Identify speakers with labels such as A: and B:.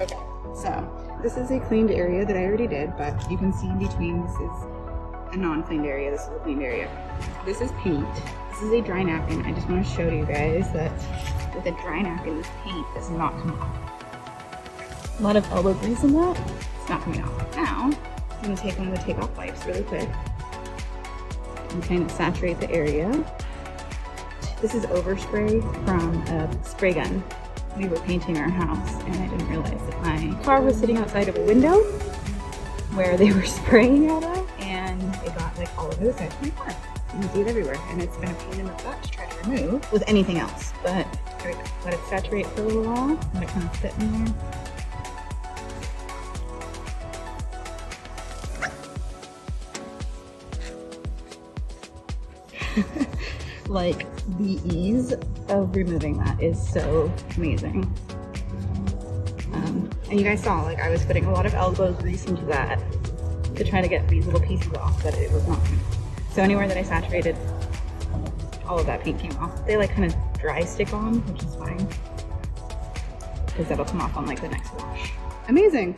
A: Okay, so this is a cleaned area that I already did, but you can see in between this is a non-cleaned area, this is a cleaned area. This is paint. This is a dry napkin. I just want to show you guys that with a dry napkin, this paint does not come off. A lot of elbow grease in that. It's not coming off. Now, I'm going to take one of the take-off wipes really quick and kind of saturate the area. This is overspray from a spray gun. We were painting our house and I didn't realize that my car was sitting outside of a window where they were spraying out of, and it got like all over the side of my car. You can see it everywhere, and it's been a pain in the butt to try to remove with anything else. But here we go. Let it saturate for a little while. Let it kind of sit in there. Like, the ease of removing that is so amazing. And you guys saw, like, I was putting a lot of elbow grease into that to try to get these little pieces off, but it was not. So anywhere that I saturated, all of that paint came off. They like kind of dry stick on, which is fine, because that'll come off on like the next wash. Amazing.